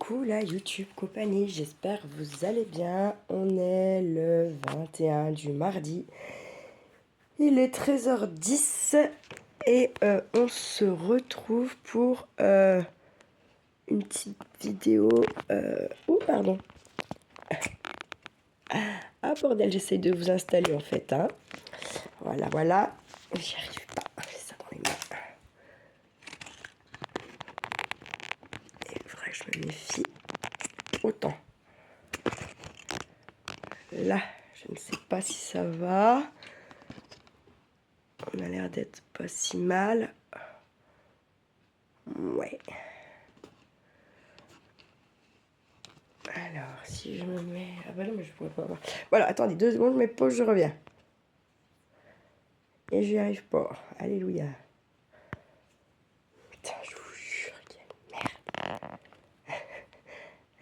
Coucou la YouTube compagnie, j'espère que vous allez bien. On est le 21 du mardi. Il est 13h10 et on se retrouve pour une petite vidéo. Oh pardon. Ah bordel, j'essaye de vous installer en fait. Hein. Voilà, voilà. J'y arrive pas. J'ai ça dans les mains. Et il faudrait que je me méfie autant. Là, je ne sais pas si ça va. On a l'air d'être pas si mal. Ouais. Alors, si je me mets... Ah bah non, mais je pourrais pas voir. Voilà, attendez, 2 secondes, je mets pause, je reviens. Et j'y arrive pas. Alléluia. Putain, je vous jure, quelle merde.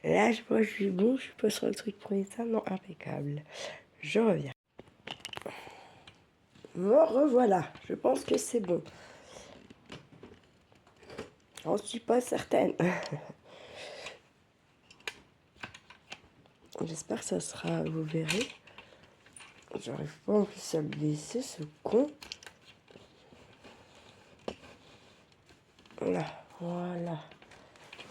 Là, je vois, je suis bon, je suis pas sur le truc pour ça. Non, impeccable. Je reviens. Me revoilà. Je pense que c'est bon. J'en suis pas certaine. J'espère que ça sera... Vous verrez. J'arrive pas en plus à le laisser, ce con. Là, voilà.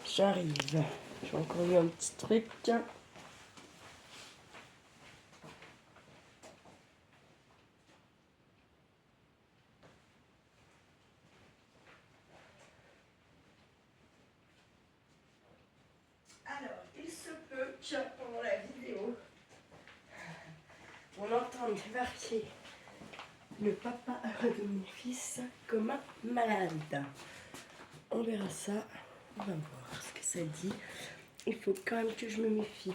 J'arrive. J'ai encore eu un petit truc. Alors, il se peut que pendant la vidéo, on entende débarquer le papa de mon fils comme un malade. On verra ça. On va voir ce que ça dit. Il faut quand même que je me méfie.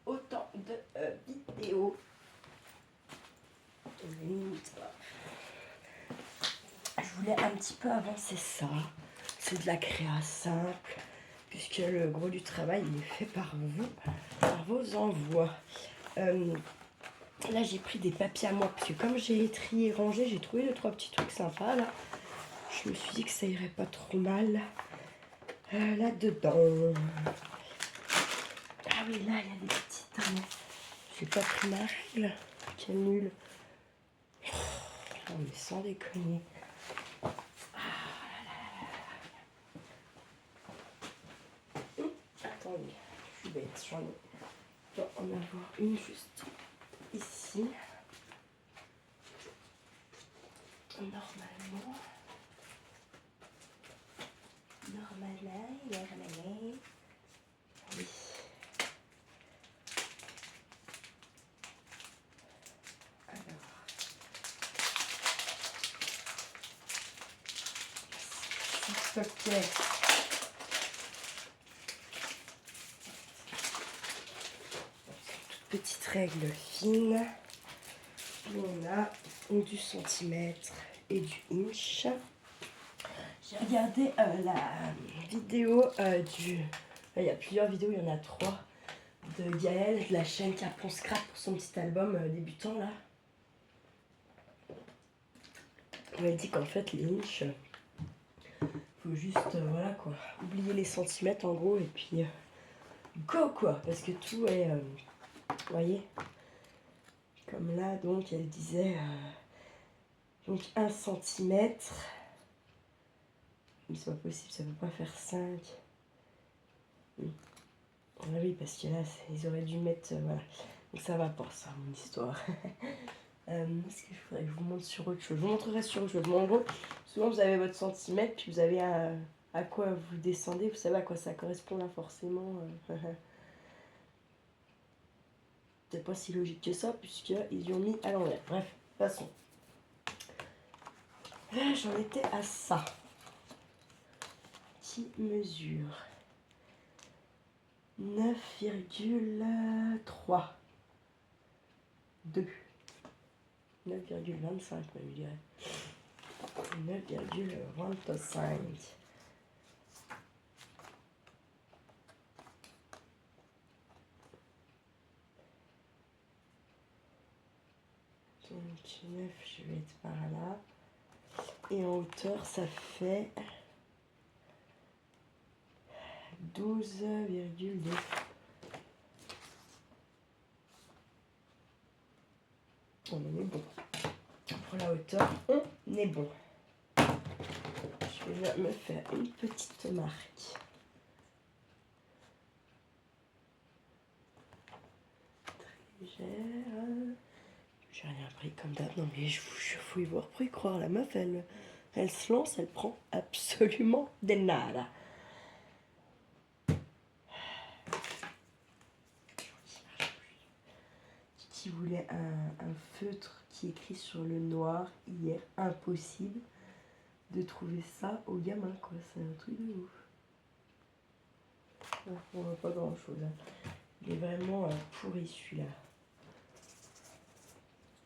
Autant de vidéos. Je voulais un petit peu avancer ça. C'est de la créa simple, puisque le gros du travail il est fait par vous, par vos envois. Là j'ai pris des papiers à moi, parce que comme j'ai trié et rangé, j'ai trouvé 2-3 petits trucs sympas là. Je me suis dit que ça irait pas trop mal là-dedans. Ah oui, là il y a des petites... J'ai pas pris ma règle. Quel nul. Oh, mais sans déconner. Attendez, je suis bête, j'en ai. Je dois en avoir une juste ici. Normalement. Oui. Alors. Ok. Toute petite règle fine. Puis on a du centimètre et du inch. J'ai regardé la vidéo du... Il y a plusieurs vidéos, il y en a 3. De Gaëlle, de la chaîne Capron Scrap pour son petit album débutant là. Elle dit qu'en fait les inches, faut juste voilà quoi, oublier les centimètres en gros et puis go quoi, parce que tout est, vous voyez, comme là donc elle disait donc 1 centimètre, mais c'est pas possible, ça peut pas faire 5. Ah oui, parce que là ils auraient dû mettre, voilà, donc ça va pas ça mon histoire. Est-ce qu'il faudrait que je vous montre sur autre chose? Je vous montrerai sur autre chose. Mais en gros, souvent vous avez votre centimètre, puis vous avez à quoi vous descendez. Vous savez à quoi ça correspond là forcément. C'est pas si logique que ça, puisqu'ils y ont mis à l'envers. Bref, passons. J'en étais à ça. Qui mesure 9,3. 2. 9,25 même, je dirais. 9,25. Donc 9, je vais être par là. Et en hauteur, ça fait 12,2. On est bon. Pour la hauteur, on est bon. Je vais me faire une petite marque. Très légère. J'ai rien pris comme d'hab. Non mais je vous jure, faut y voir pour y croire. La meuf, elle se lance, elle prend absolument des nada. Qui voulait un feutre qui écrit sur le noir hier, impossible de trouver ça au gamin, quoi. C'est un truc de ouf. On voit pas grand chose. Hein. Il est vraiment pourri celui-là.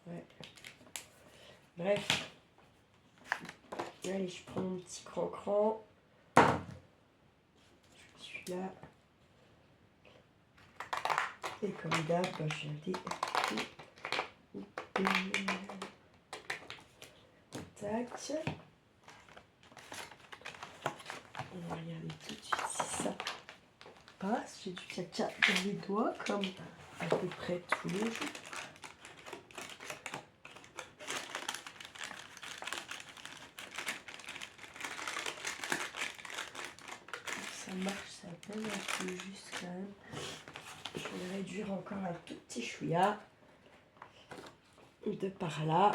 Ouais. Bref. Allez, je prends mon petit cran-cran. Celui-là. Et comme d'hab, je viens des... Tac. On va regarder tout de suite si ça passe. J'ai du caca dans les doigts, comme à peu près tous les jours. Ça marche, ça peine un peu juste quand même. Je vais réduire encore un tout petit chouïa. De par là.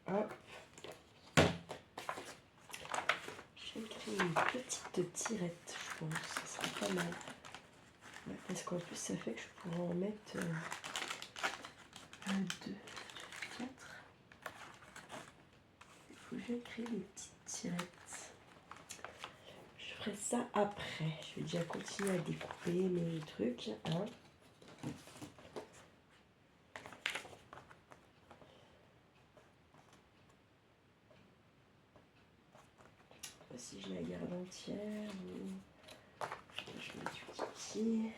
Hop. Je vais créer une petite tirette, je pense. Ça serait pas mal. Ouais, parce qu'en plus, ça fait que je pourrais en mettre 1, 2, 4. Il faut que je crée des petites tirettes. Je ferai ça après. Je vais déjà continuer à découper mes trucs. Hein. Si je la garde entière ou je mets du kiki.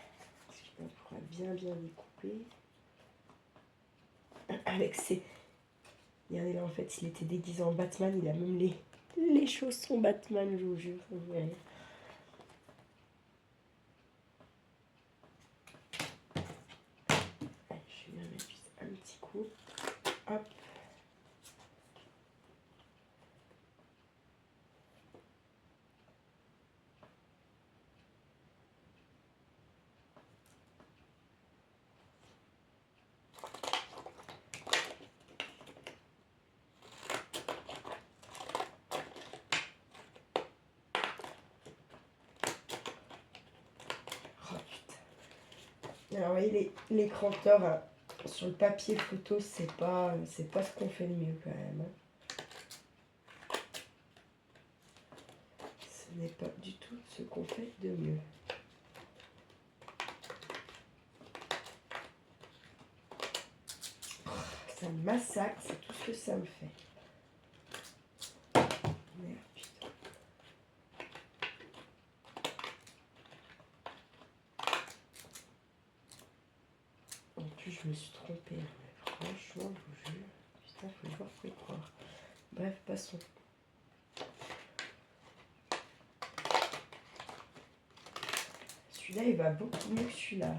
On pourra bien découper. Avec ses... Regardez là, en fait, il était déguisé en Batman. Il a même les chaussons Batman, je vous jure. Vous verrez. Allez, je vais bien mettre juste un petit coup. Hop. Alors, vous voyez, les cranteurs sur le papier photo, c'est pas ce qu'on fait le mieux quand même. Hein. Ce n'est pas du tout ce qu'on fait de mieux. Ça me massacre, c'est tout ce que ça me fait. Merde, putain. En plus, je me suis trompée. Mais franchement, je vous jure. Putain, faut le voir pour y croire. Bref, passons. Celui-là, il va beaucoup mieux que celui-là.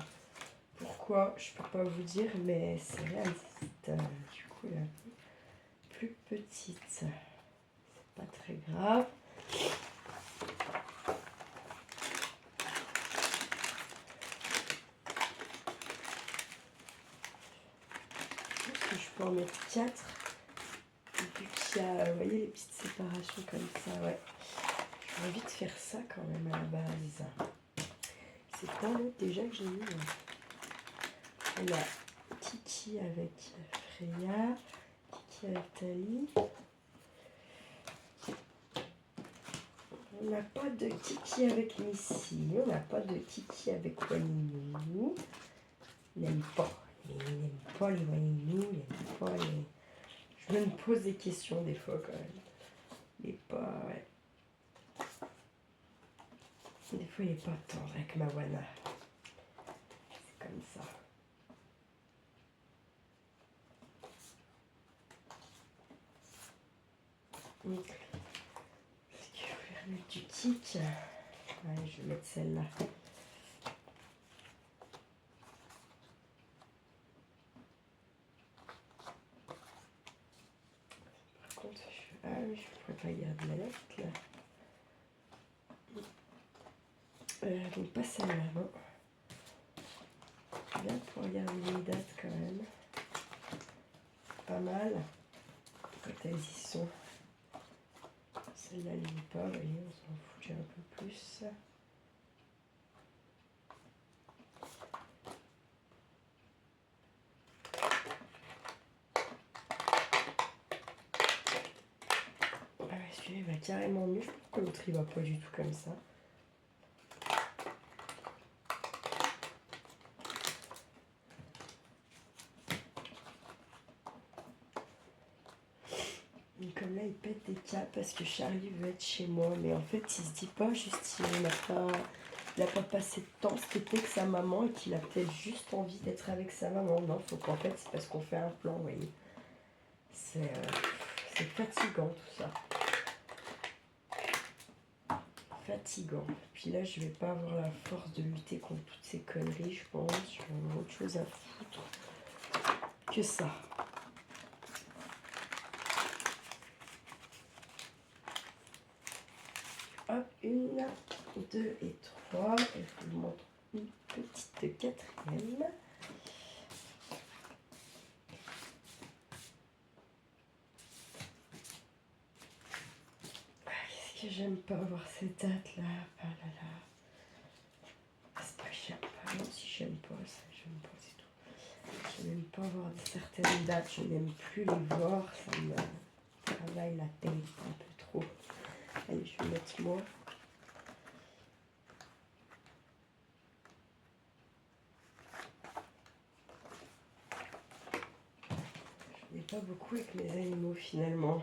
Pourquoi? Je peux pas vous dire, mais c'est réaliste. Du coup, elle est un peu plus petite. C'est pas très grave. Je pense que je peux en mettre 4. Vu qu'il y a, vous voyez, les petites séparations comme ça, ouais. J'ai envie de faire ça quand même à la base. C'est pas l'autre déjà que j'ai mis. On a Kiki avec Freya, Kiki avec Tali. On n'a pas de Kiki avec Missy, on n'a pas de Kiki avec Waninou. Il n'aime pas. Il n'aime pas les Waninou, il n'aime pas les... Je me pose des questions des fois quand même. Il n'est pas... Ouais. Des fois il n'est pas tendre avec ma Wana. C'est comme ça. Parce que je voulais remettre du kick. Allez, je vais mettre celle-là. Par contre, ah oui, je pourrais pas garder la lettre là. Donc pas celle-là, non. Bien pour regarder les dates quand même. Pas mal. Quand elles y sont. Celle-là, elle n'y est pas, vous voyez, on s'en fout déjà un peu plus. Ah ouais, celui-là, il va carrément mieux. Je trouve que l'autre, il va pas du tout comme ça. Comme là, il pète des câbles parce que Charlie veut être chez moi. Mais en fait, il se dit pas juste il n'a pas passé de temps cet été avec sa maman et qu'il a peut-être juste envie d'être avec sa maman. Non, faut qu'en fait, c'est parce qu'on fait un plan, vous voyez. C'est fatigant tout ça. Fatigant. Puis là, je vais pas avoir la force de lutter contre toutes ces conneries, je pense. Je vais avoir autre chose à foutre que ça. Hop, 1, 2 et 3. Et je vous montre une petite quatrième. Qu'est-ce que j'aime pas voir ces dates là. Ah là là. C'est pas que j'aime pas, même si j'aime pas ça, j'aime pas, c'est tout. Je n'aime pas voir certaines dates, je n'aime plus les voir, ça me travaille la tête un peu trop. Allez, je vais mettre moi. Je n'ai pas beaucoup avec mes animaux finalement.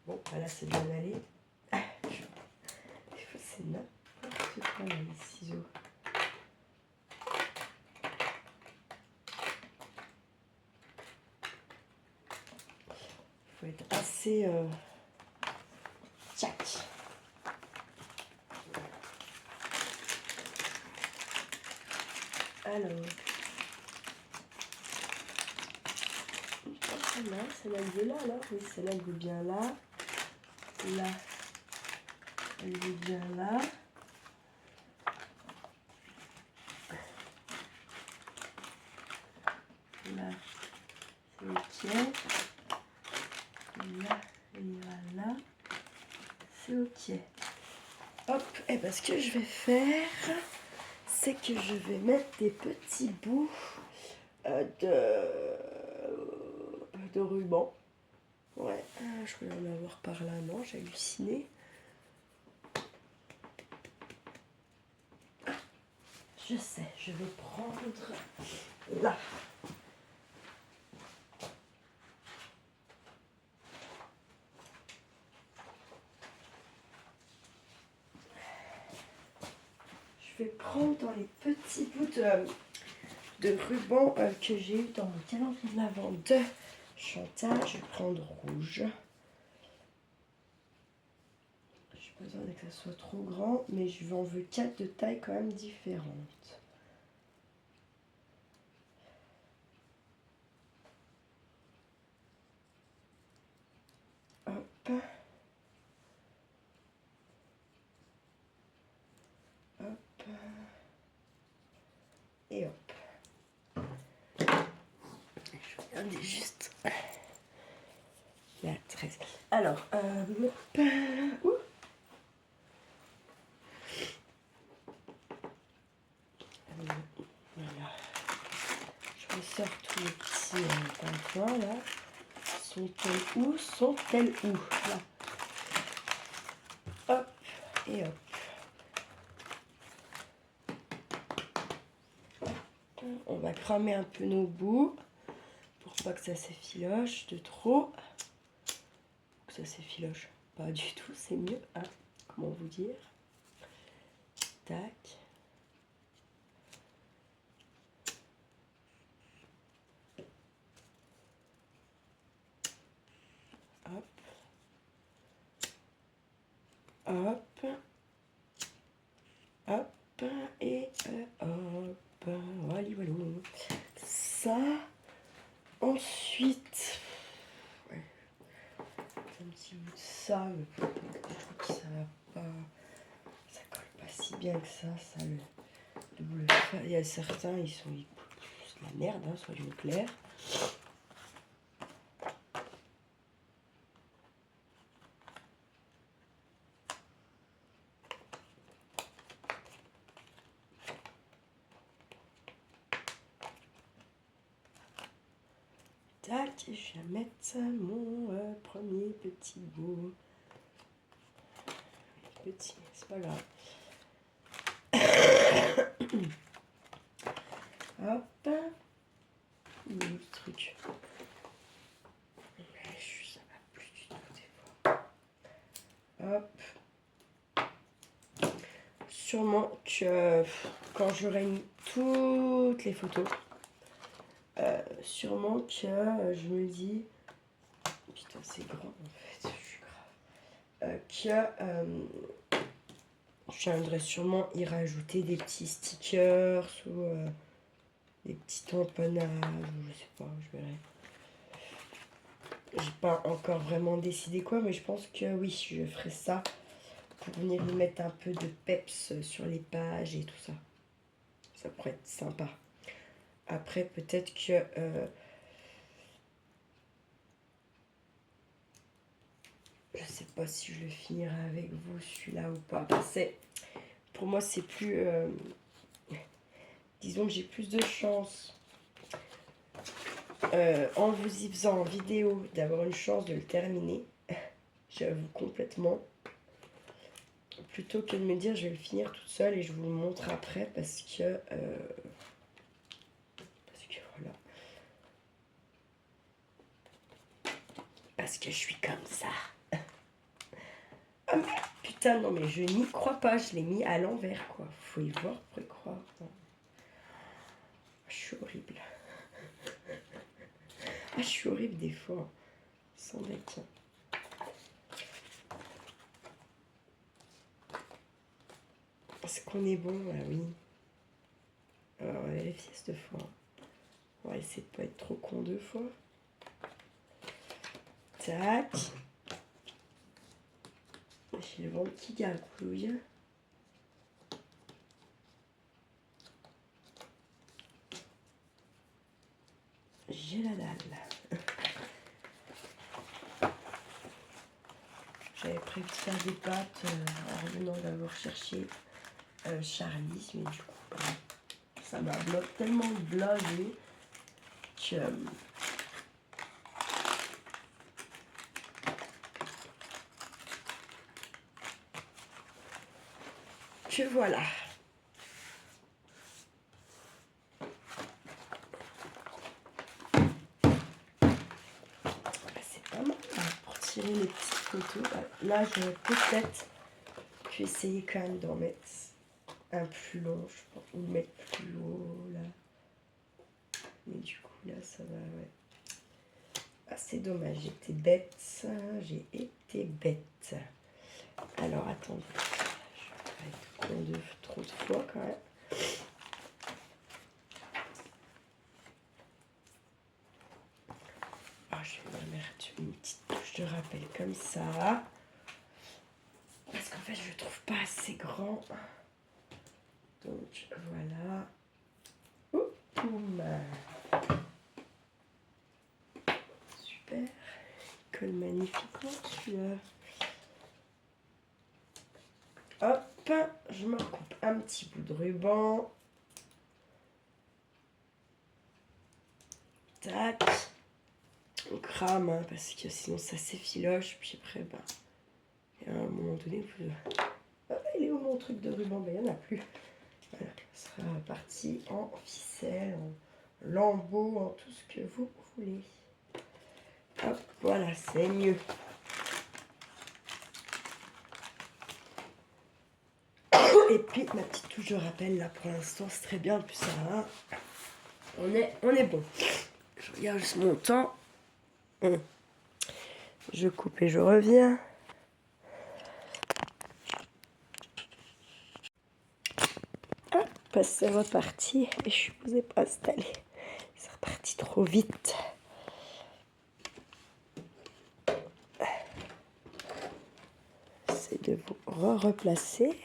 Bon, là c'est bien allé. C'est n'importe quoi là, les ciseaux. Il faut être assez tchac. Alors, celle-là elle veut là alors. Oui, celle-là elle veut bien là. Là, elle veut bien là. Là, c'est ok. Là, il va là. C'est ok. Hop, et bien ce que je vais faire, c'est que je vais mettre des petits bouts de ruban. Ouais, je voulais en avoir par là, non, j'ai halluciné. Je sais, je vais prendre là. Je vais prendre dans les petits bouts de ruban que j'ai eu dans mon calendrier de l'Avent de Chantal. Je vais prendre rouge. Je n'ai pas besoin que ça soit trop grand, mais je en veux 4 de taille quand même différentes. Hop. Hop. Et hop. Je regarde juste la 13. Alors, ouh. Voilà. Je ressors tous les petits pintouins là. Sont-elles où? Sont-elles où? Là. Hop et hop. On va cramer un peu nos bouts pour pas que ça s'effiloche de trop. Que ça s'effiloche pas du tout, c'est mieux, hein, comment vous dire. Tac. Ça. Ensuite, ouais, un petit bout de ça, mais je trouve que ça va pas, ça colle pas si bien que ça le double face. Il y a certains, c'est de la merde, hein, soyons clairs. Tac, je vais mettre mon premier petit bout. Petit, c'est pas grave. Hop. Il est où ce truc? Ça va plus du tout des fois. Hop. Sûrement que quand j'aurai mis toutes les photos, sûrement que je me dis, putain c'est grand en fait, je suis grave, je viendrai sûrement y rajouter des petits stickers ou des petits tamponnages, je sais pas, je verrai. J'ai pas encore vraiment décidé quoi, mais je pense que oui, je ferai ça pour venir y mettre un peu de peps sur les pages et tout ça. Ça pourrait être sympa. Après, peut-être que je sais pas si je le finirai avec vous celui-là ou pas. Pour moi, c'est plus... disons que j'ai plus de chance en vous y faisant en vidéo d'avoir une chance de le terminer. J'avoue complètement. Plutôt que de me dire je vais le finir toute seule et je vous le montre après parce que voilà. Parce que je suis comme ça. Ah, putain, non mais je n'y crois pas, je l'ai mis à l'envers quoi. Faut y voir pour y croire. Non. Je suis horrible. Ah, je suis horrible des fois. Sans deck. Est-ce qu'on est bon? Ah oui. Alors, on va vérifier cette fois. On va essayer de pas être trop con deux fois. Tac. J'ai le ventre qui gargouille. J'ai la dalle. J'avais prévu de faire des pâtes en revenant d'avoir cherché Charlie, mais du coup, ça m'a tellement blasé que voilà. C'est pas mal hein, pour tirer les petites photos. Là, je vais peut-être essayer quand même d'en mettre un plus long, je pense, ou le mettre plus haut là. Mais du coup, là, ça va, ouais. Ah, c'est dommage, j'ai été bête. J'ai été bête. Alors, attendez. Je vais pas être con de trop de fois quand même. Ah, je vais me mettre une petite touche de rappel comme ça. Parce qu'en fait, je le trouve pas assez grand. Donc, voilà. Ouh, boum. Super. Il colle magnifiquement celui-là. Hop, je me recoupe un petit bout de ruban. Tac. On crame, hein, parce que sinon ça s'effiloche. Puis après, ben, à un moment donné, ah, il est où mon truc de ruban? Ben, il n'y en a plus. Voilà, ça sera parti en ficelle, en lambeaux, en tout ce que vous voulez. Hop, voilà, c'est mieux. Et puis ma petite touche de rappel là pour l'instant c'est très bien, en plus ça va. On est bon. Je regarde juste mon temps. Je coupe et je reviens. parce que c'est reparti et je ne vous ai pas installé. C'est reparti trop vite. C'est de vous replacer.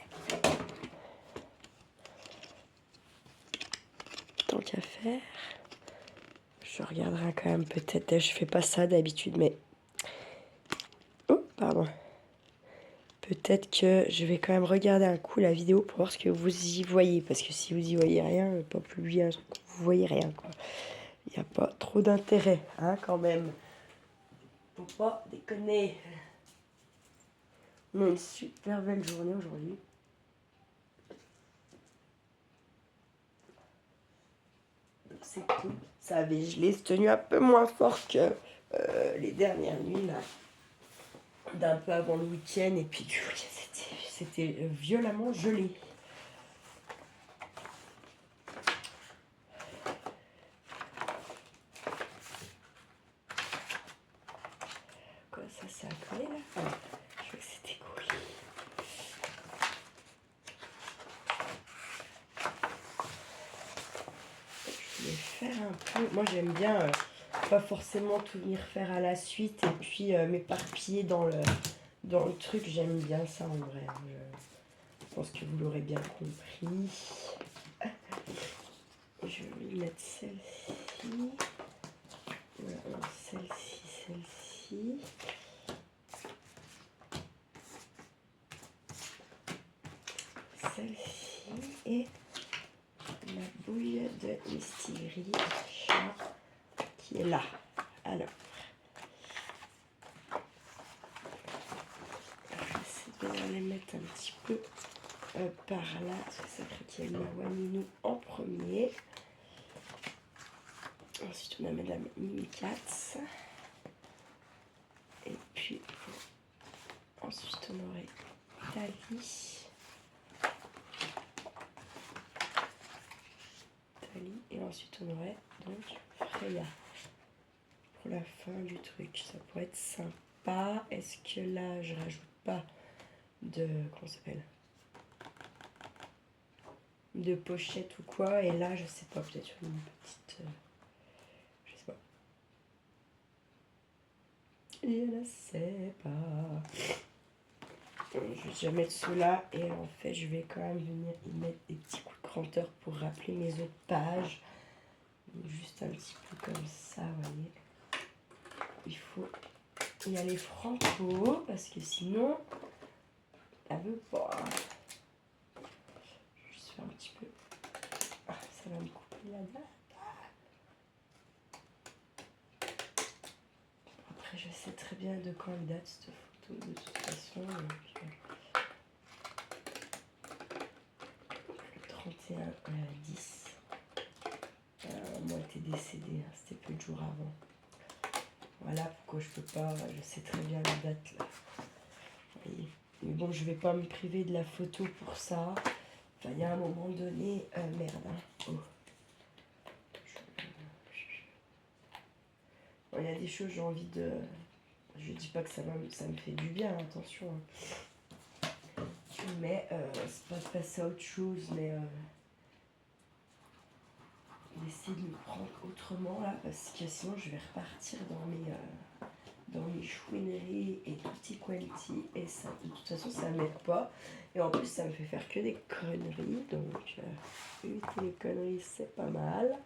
Tant qu'à faire. Je regarderai quand même peut-être. Je fais pas ça d'habitude, mais... Oh, pardon. Peut-être que je vais quand même regarder un coup la vidéo pour voir ce que vous y voyez. Parce que si vous y voyez rien, je ne vais pas publier un truc où vous voyez rien, quoi. Il n'y a pas trop d'intérêt, hein, quand même. Faut pas déconner. On a une super belle journée aujourd'hui. C'est cool. Ça avait gelé, c'est tenu un peu moins fort que les dernières nuits, là. D'un peu avant le week-end. Et puis du week-end, c'était violemment gelé. Quoi, ça a collé, là? Ah, je crois que c'était collé. Je voulais faire un peu... Moi, j'aime bien pas forcément tout venir faire à la suite et puis m'éparpiller dans le truc. J'aime bien ça, en vrai. Je pense que vous l'aurez bien compris. Je vais mettre celle-ci. Voilà, celle-ci, celle-ci. Celle-ci et la bouille de distillerie chat qui est là. Alors, je vais essayer de les mettre un petit peu par là, parce que ça crée qu'il y a le Waninou en premier. Ensuite, on a Madame Mimi Katz. Et puis, ensuite, on aurait Tali. Et ensuite, on aurait donc Freya. Pour la fin du truc, ça pourrait être sympa. Est-ce que là, je rajoute pas de... Comment ça s'appelle? De pochette ou quoi? Et là, je sais pas, peut-être une petite... je sais pas. Je ne sais pas. Je vais déjà mettre ceux-là et en fait je vais quand même venir y mettre des petits coups de cranteur pour rappeler mes autres pages. Juste un petit peu comme ça, vous voyez. Il faut y aller franco parce que sinon ça veut pas. Je vais juste faire un petit peu. Ah, ça va me couper la date. Après je sais très bien de quand elle date cette photo de toute façon. Donc, le 31/10. Moi était décédée, hein, c'était peu de jours avant. Voilà pourquoi je peux pas, je sais très bien la date là. Voyez. Mais bon, je vais pas me priver de la photo pour ça. Enfin, il y a un moment donné, merde. Hein. Oh. Bon, il y a des choses, j'ai envie de... Je dis pas que ça me fait du bien, attention. Hein. Mais c'est pas de passer à autre chose, mais... d'essayer de me prendre autrement là, parce que sinon je vais repartir dans mes chouineries et tutti quanti, et ça, de toute façon ça m'aide pas, et en plus ça me fait faire que des conneries, donc éviter les conneries c'est pas mal.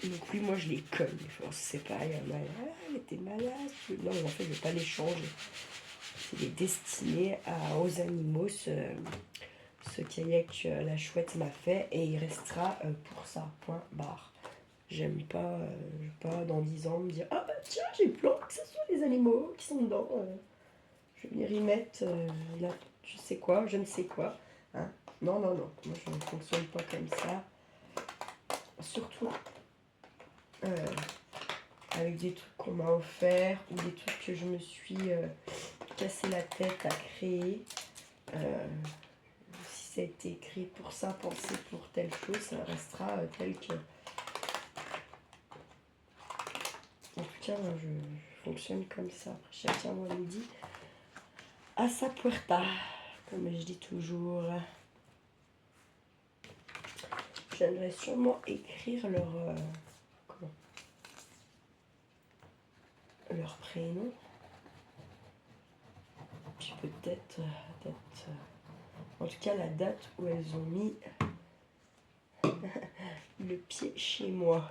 Donc oui, moi je les colle, c'est pas, elle était malade, non en fait je vais pas les changer, c'est les destiner aux animaux, ce kayak la chouette m'a fait, et il restera pour ça, point barre. J'aime pas dans 10 ans me dire ah bah tiens j'ai planté que ce soit les animaux qui sont dedans, je vais venir y mettre là je sais quoi, je ne sais quoi, hein. Non, moi je ne fonctionne pas comme ça, surtout avec des trucs qu'on m'a offert ou des trucs que je me suis cassé la tête à créer. Si ça a été écrit pour ça, pensé pour telle chose, ça restera tel que. En tout cas, moi, fonctionne comme ça. Après, chacun, moi, me dit à sa puerta, comme je dis toujours. J'aimerais sûrement écrire leur prénom. Puis peut-être en tout cas la date où elles ont mis le pied chez moi.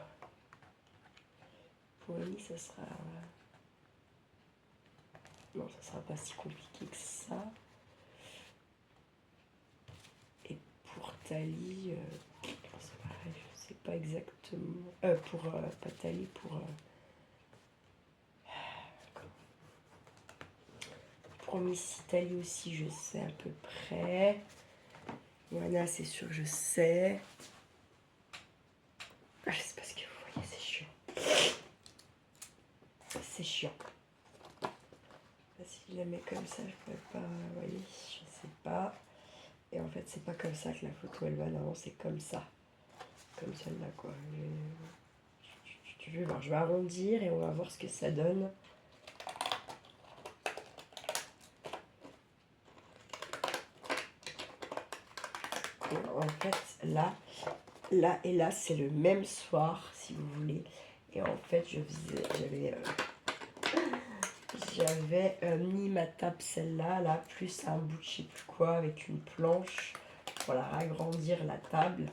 Pour Annie, ça sera... Non, ça sera pas si compliqué que ça. Et pour Tali, c'est pareil, je sais pas exactement... pas Tali, pour Miss Italie aussi, je sais à peu près. Moana, c'est sûr, je sais. Je sais pas ce que vous voyez, c'est chiant. C'est chiant. Si je la mets comme ça, je pourrais pas... Vous voyez, je sais pas. Et en fait, c'est pas comme ça que la photo, elle va. Non, c'est comme ça. Comme celle-là, quoi. Tu veux voir, je vais arrondir et on va voir ce que ça donne. Et en fait, là et là, c'est le même soir, si vous voulez. Et en fait, j'avais mis ma table, celle-là, là, plus un bout de je sais plus quoi, avec une planche, pour la agrandir la table,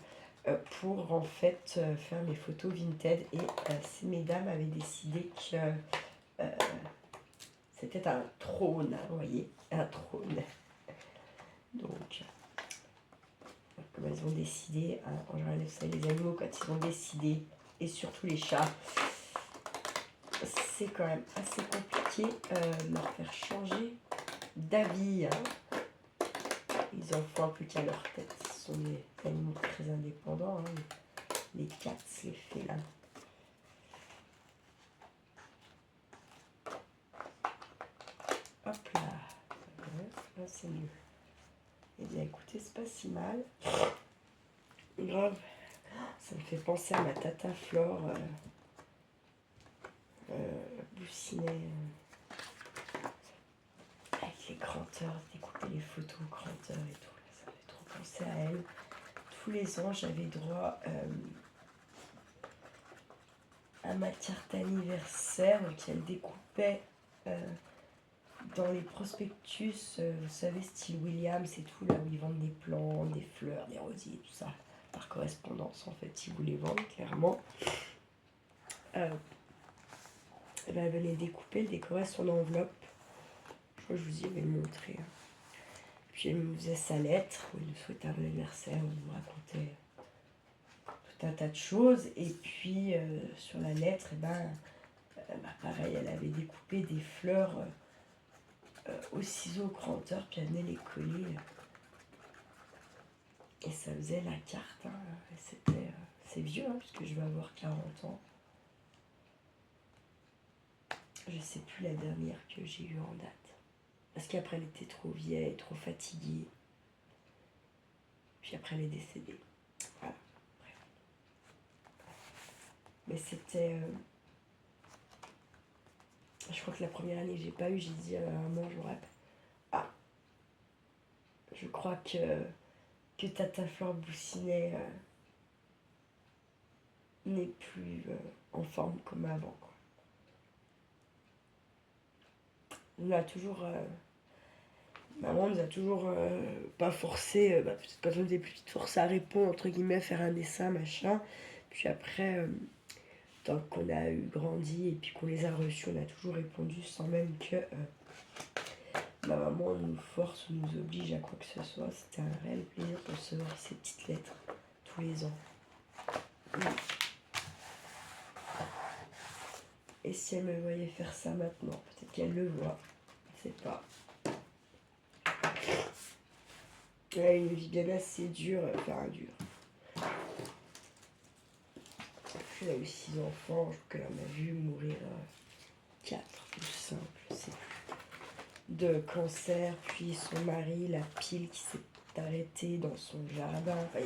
pour en fait faire mes photos Vinted. Et ces mesdames avaient décidé que c'était un trône, vous voyez, un trône. Donc, comme elles ont décidé, en général, vous savez, les animaux, quand ils ont décidé, et surtout les chats, c'est quand même assez compliqué de leur faire changer d'avis. Hein. Ils en font un peu qu'à leur tête. Ce sont des animaux très indépendants. Hein. Les cats, les félins. Hop là. Là, c'est mieux. Eh bien, écoutez, c'est pas si mal. Grave. Ça me fait penser à ma tata Flore. Boussinet. Avec les grandeurs, découper les photos grandeur et tout. Là, ça me fait trop penser à elle. Tous les ans, j'avais droit à ma carte anniversaire. Donc, elle découpait dans les prospectus, vous savez, style Williams et tout, là où ils vendent des plantes, des fleurs, des rosiers, tout ça, par correspondance, en fait, ils voulaient vendre, clairement. Et ben, elle venait découper, elle décorait son enveloppe. Je crois que je vous y avais montré. Hein. Puis elle me faisait sa lettre, où elle nous souhaitait un anniversaire, où elle nous racontait tout un tas de choses. Et puis, sur la lettre, et ben, pareil, elle avait découpé des fleurs au ciseau grandeur, puis elle venait les coller. Et ça faisait la carte. Hein. C'est vieux, hein, puisque je vais avoir 40 ans. Je sais plus la dernière que j'ai eue en date. Parce qu'après, elle était trop vieille, trop fatiguée. Puis après, elle est décédée. Voilà. Bref. Mais c'était... je crois que la première année que j'ai pas eu, j'ai dit à maman, je me rappelle. Ah, je crois que Tata Flore Boussinet n'est plus en forme comme avant. Quoi. On a toujours... maman nous a toujours pas forcé, peut-être quand on était plus petite, forcé à répondre, entre guillemets, faire un dessin, machin. Puis après, tant qu'on a eu grandi et puis qu'on les a reçus, on a toujours répondu sans même que ma maman nous force ou nous oblige à quoi que ce soit. C'était un réel plaisir de recevoir ces petites lettres tous les ans. Et si elle me voyait faire ça maintenant, peut-être qu'elle le voit, je sais pas. Elle a une vie bien assez dure, enfin dure. Elle a eu 6 enfants, je crois qu'elle en a vu mourir 4 ou 5, je sais plus. De cancer, puis son mari, la pile qui s'est arrêtée dans son jardin. Enfin,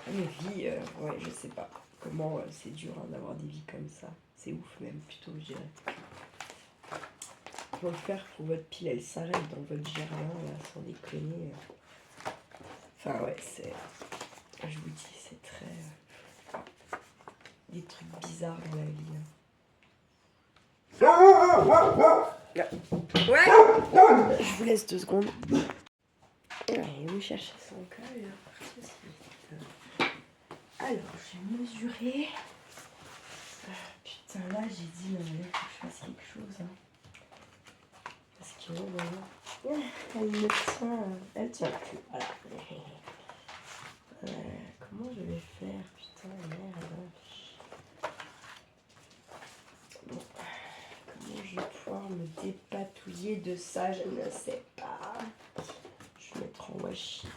une vie, ouais, je sais pas comment c'est dur hein, d'avoir des vies comme ça. C'est ouf même, plutôt, je dirais. Faut le faire pour votre pile, elle s'arrête dans votre jardin, là, sans déconner. Enfin, ouais, c'est... Je vous dis, c'est très... des trucs bizarres dans la vie. Ouais. Je vous laisse 2 secondes. Allez, vous cherchez son cas, il est parti aussi. Alors, j'ai mesuré. Putain, là, j'ai dit, non, mais il faut que je fasse quelque chose. Hein. Parce que, elle me tient... Elle tient plus, voilà. Comment je vais faire? Putain, merde. Bon. Comment je vais pouvoir me dépatouiller de ça? Je ne sais pas. Je vais mettre en washi.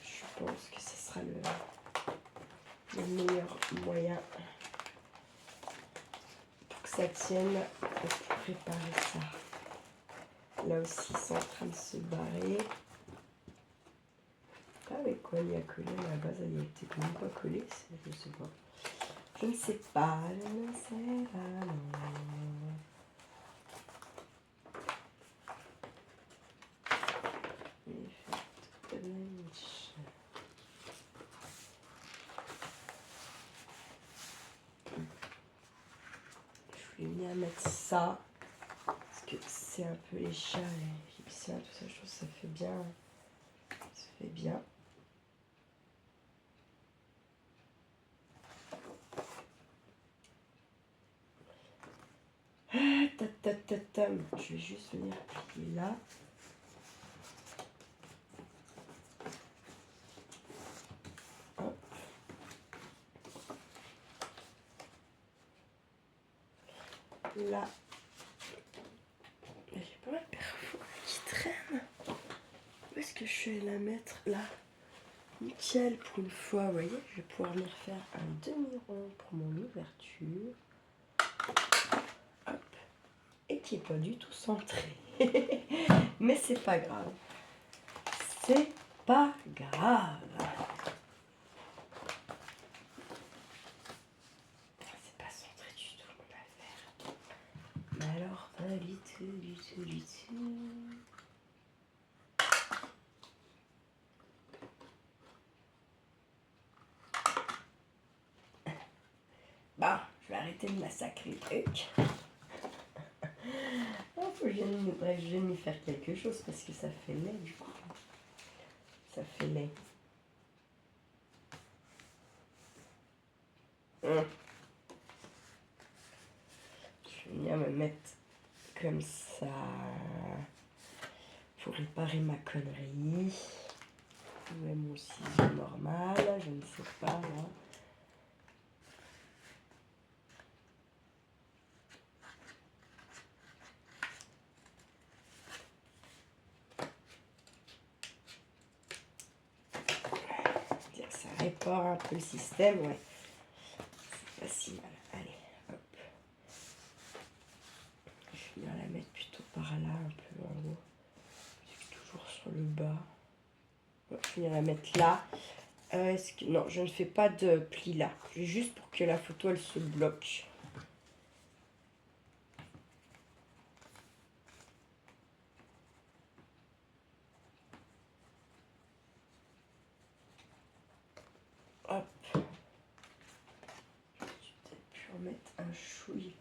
Je pense que ce sera le meilleur moyen pour que ça tienne et pour préparer ça. Là aussi, c'est en train de se barrer. Pas avec quoi il y a collé, mais à la base, il y a peut-être même pas collé. Je ne sais pas. Je ne sais pas. Je ne sais pas. Non. Je vais bien mettre ça parce que c'est un peu les chats, les égyptiens, tout ça. Je trouve que ça fait bien. Ça fait bien. Je vais juste venir plier là. Hop. Là. J'ai pas mal de perfos qui traînent. Où est-ce que je suis allée la mettre? Là. Nickel pour une fois, vous voyez. Je vais pouvoir venir faire un demi-rond pour mon ouverture. Hop. Et qui est pas du tout centré. Mais c'est pas grave. C'est pas grave. C'est pas centré du tout mon affaire. Mais alors, pas du tout, du tout, du tout. Bon, je vais arrêter de massacrer le truc. Oh, faut que je vienne y faire quelque chose parce que ça fait laid du coup. Ça fait laid. Je vais venir me mettre comme ça pour réparer ma connerie. Où est mon ciseau normal? Je ne sais pas là. Ça répare un peu le système, ouais. C'est pas si mal. Allez, hop. Je vais venir la mettre plutôt par là, un peu en haut. Toujours sur le bas. Je vais venir la mettre là. Non, je ne fais pas de pli là. Juste pour que la photo, elle se bloque. Hop. Je vais peut-être pu en mettre un chouille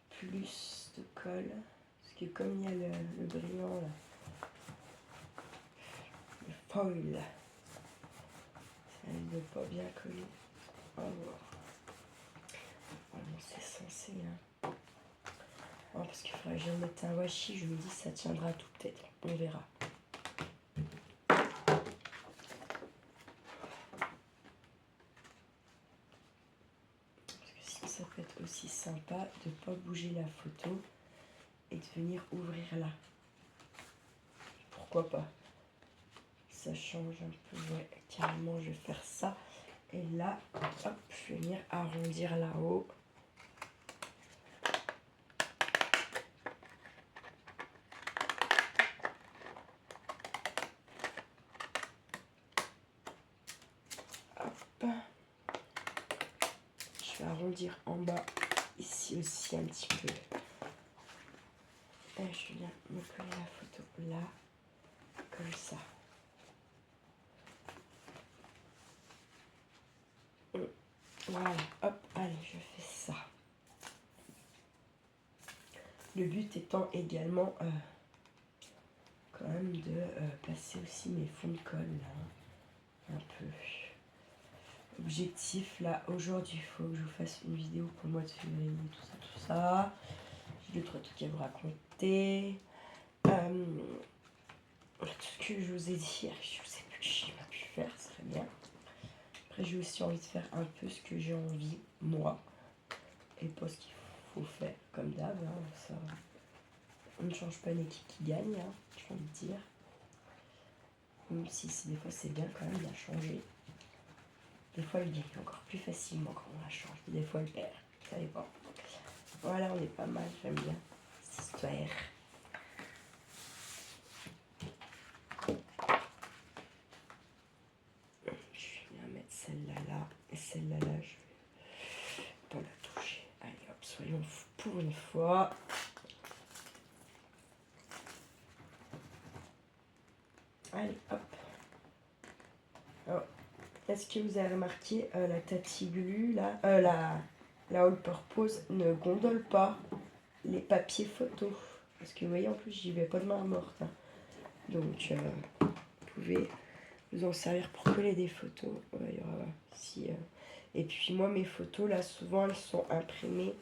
plus de colle. Parce que comme il y a le brillant là, le foil, ça ne veut pas bien coller. Au revoir. Vraiment, c'est censé. Hein. Non, parce qu'il faudrait que je mette un washi. Je me dis ça tiendra tout peut-être. On verra. Ça peut être aussi sympa de ne pas bouger la photo et de venir ouvrir là. Pourquoi pas? Ça change un peu. Ouais, carrément, je vais faire ça. Et là, hop, je vais venir arrondir là-haut. Hop. Je vais arrondir en bas, ici aussi un petit peu. Et je viens me coller la photo là, comme ça. Voilà, hop, allez, je fais ça. Le but étant également quand même de passer aussi mes fonds de colle là, un peu. Objectif là, aujourd'hui, il faut que je vous fasse une vidéo pour le mois de février, tout ça. J'ai 2-3 trucs à vous raconter. Tout ce que je vous ai dit hier, je ne sais plus que j'ai pas pu faire, ce serait bien. Après, j'ai aussi envie de faire un peu ce que j'ai envie, moi, et pas ce qu'il faut faire, comme d'hab. Hein, ça, on ne change pas une équipe qui gagne, hein, j'ai envie de dire. Même si des fois c'est bien quand même, il a changé. Des fois, elle gagne encore plus facilement quand on la change. Des fois, elle perd. Ça dépend. Voilà, on est pas mal. J'aime bien cette histoire. Je viens mettre celle-là là. Et celle-là là, je vais pas la toucher. Allez hop, soyons fous pour une fois. Allez hop. Alors, est-ce que vous avez remarqué la Tati Glu là, la All Purpose ne gondole pas les papiers photos. Parce que vous voyez, en plus, j'y vais pas de main morte. Hein. Donc, vous pouvez vous en servir pour coller des photos. Il y aura, si, et puis, moi, mes photos, là, souvent, elles sont imprimées.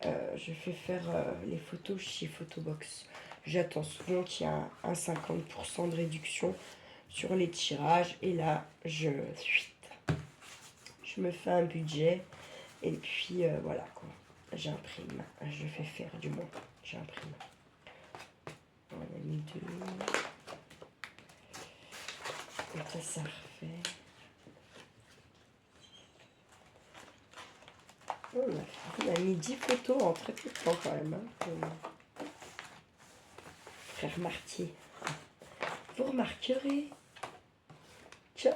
Je fais faire les photos chez Photobox. J'attends souvent qu'il y ait un 50% de réduction sur les tirages. Et là, je me fais un budget. Et puis, voilà, quoi. J'imprime. Je fais faire, du moins. J'imprime. On a mis 2. Et ça refait. On a mis 10 photos en très peu de temps quand même. Hein. Frère Martier. Vous remarquerez que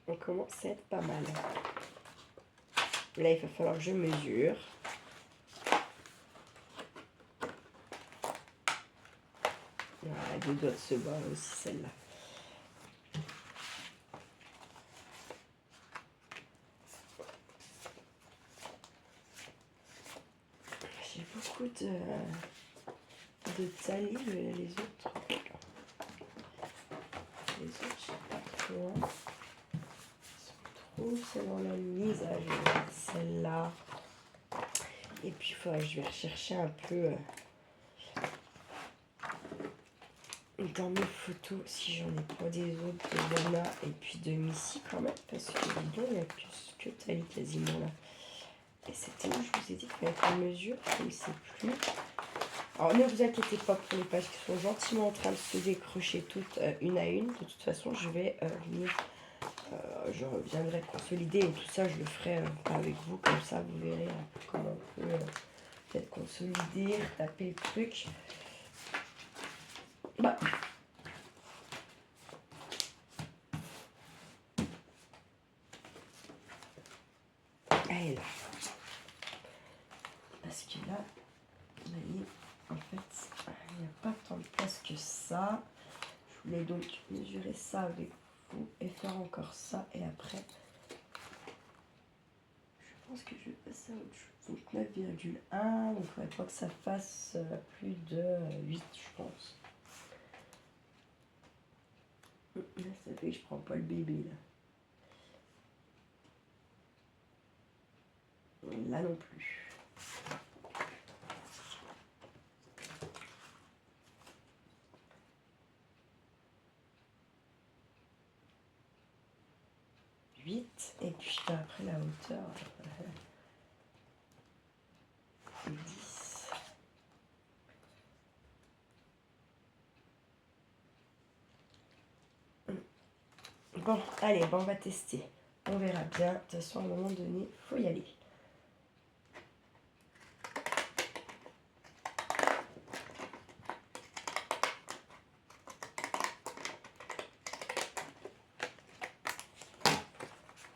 on commence à être pas mal. Là, il va falloir que je mesure. Voilà, 2 doigts de se bas aussi, celle-là. J'ai beaucoup de talis, les autres. Les autres, je sais pas trop. Ils sont trop selon la mise à jour. Celle-là. Et puis, il faudrait que je vais rechercher un peu dans mes photos, si j'en ai pas des autres de Lana et puis de Missy quand même, parce que dis il n'y a que Tali quasiment là. Et c'était où je vous ai dit qu'il fallait faire mesure, je ne sais plus. Alors ne vous inquiétez pas pour les pages qui sont gentiment en train de se décrocher toutes une à une. De toute façon, je vais venir, je reviendrai consolider et tout ça, je le ferai avec vous, comme ça vous verrez comment on peut peut-être consolider, taper le truc. Bah. Allez là. Parce que là, vous voyez, en fait, il n'y a pas tant de place que ça. Je voulais donc mesurer ça avec vous et faire encore ça. Et après, je pense que je vais passer à autre chose. Donc 9,1. Donc il ne faudrait pas que ça fasse plus de 8, je pense. Là, ça fait que je prends pas le bébé, là. Là non plus. Et puis après la hauteur, 10. Bon, allez, bon, on va tester. On verra bien. De toute façon, à un moment donné, il faut y aller.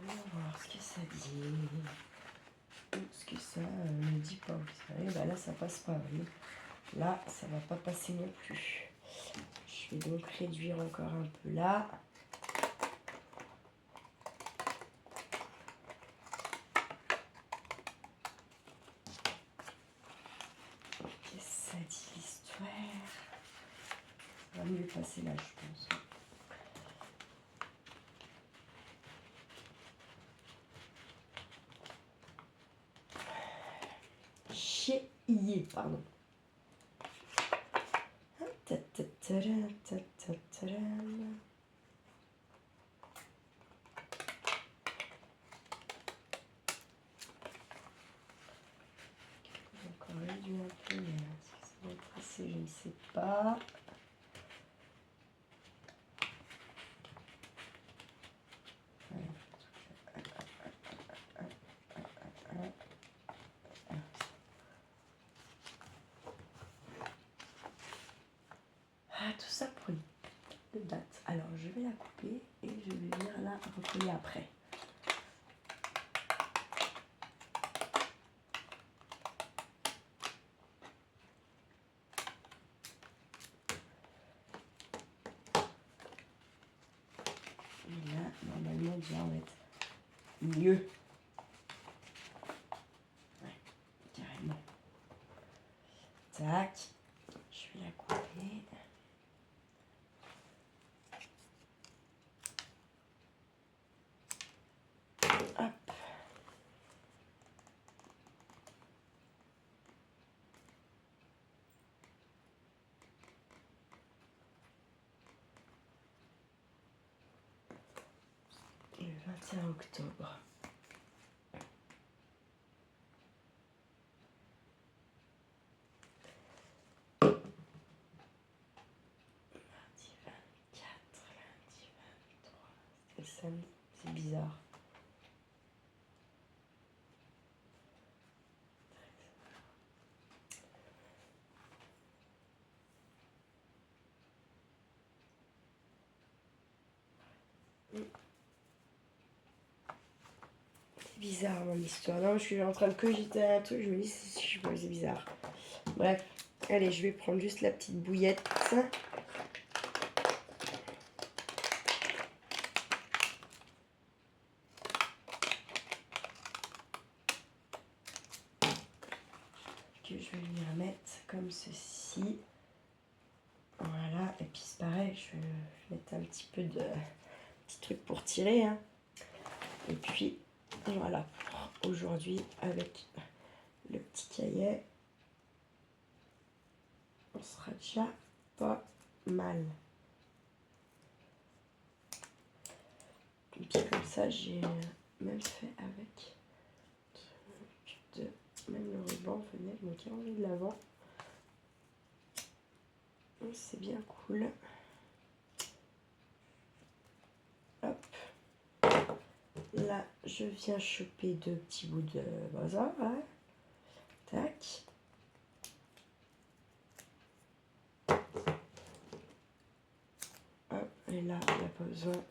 Alors, voyez, bah là ça passe pas, vous voyez. Là ça va pas passer non plus. Je vais donc réduire encore un peu là. Qu'est-ce que ça dit l'histoire? Ça va mieux passer là, je pense. Chier, pardon. Encore réduit un peu, mais est-ce que ça va être assez, je ne sais pas. Ah, tout ça pour une date. Alors, je vais la couper et je vais venir la recoller après. Et là, normalement, déjà, on va être mieux. Ouais, carrément. Tac. Je vais la couper. Hop. Le 21 octobre. Lundi 24, lundi 23. C'est samedi. C'est bizarre. C'est bizarre mon histoire. Non, je suis en train de cogiter un truc, je me dis c'est bizarre. Bref, allez, je vais prendre juste la petite bouillette. Que je vais venir mettre comme ceci. Voilà, et puis c'est pareil, je vais mettre un petit peu de petit truc pour tirer. Hein. Et puis voilà, pour aujourd'hui avec le petit cahier, on sera déjà pas mal. Et puis comme ça, j'ai même fait avec même le ruban, venait de mon calendrier de l'avant. C'est bien cool. Hop. Là, je viens choper deux petits bouts de bazar. Hein. Tac. Hop. Et là, il n'y a pas besoin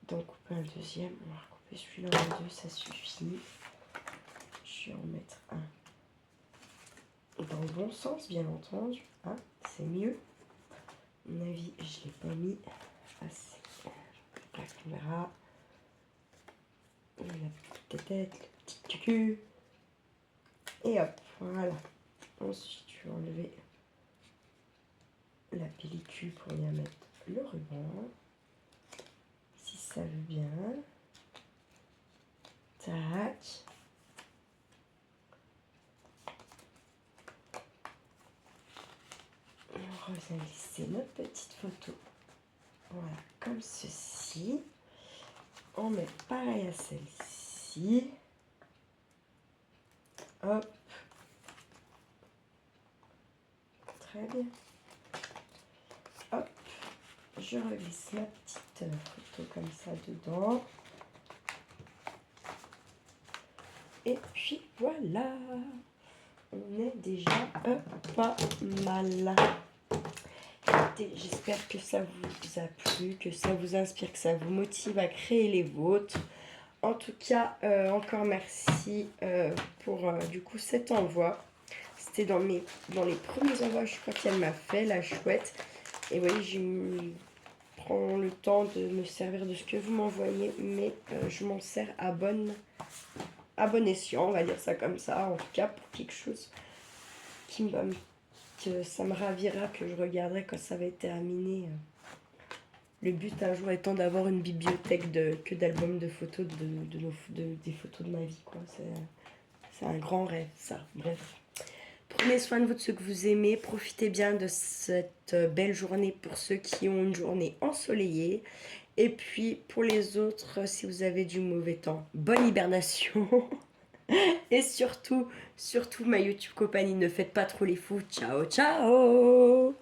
d'en couper un deuxième. On va recouper celui-là en deux, ça suffit. Je vais en mettre un dans le bon sens, bien entendu. Hein. C'est mieux. À mon avis, je ne l'ai pas mis assez. On verra. La petite tête, le petit cul. Et hop, voilà. Ensuite, je vais enlever la pellicule pour bien mettre le ruban. Si ça veut bien. Tac. On revient glisser notre petite photo. Voilà, comme ceci. On met pareil à celle-ci. Hop. Très bien. Hop. Je reglisse ma petite photo comme ça dedans. Et puis voilà. On est déjà pas mal. Écoutez, j'espère que ça vous a plu, que ça vous inspire, que ça vous motive à créer les vôtres. En tout cas, encore merci pour du coup cet envoi. c'était dans les premiers envois quand elle m'a fait, la chouette. Et oui, je prends le temps de me servir de ce que vous m'envoyez, mais je m'en sers à bon escient, on va dire ça comme ça, en tout cas pour quelque chose que ça me ravira, que je regarderai quand ça va être terminé. Le but un jour étant d'avoir une bibliothèque que d'albums de photos des photos de ma vie, quoi. C'est un grand rêve, ça. Bref. Prenez soin de vous, de ceux que vous aimez. Profitez bien de cette belle journée pour ceux qui ont une journée ensoleillée. Et puis, pour les autres, si vous avez du mauvais temps, bonne hibernation. Et surtout, ma YouTube compagnie, ne faites pas trop les fous. Ciao, ciao!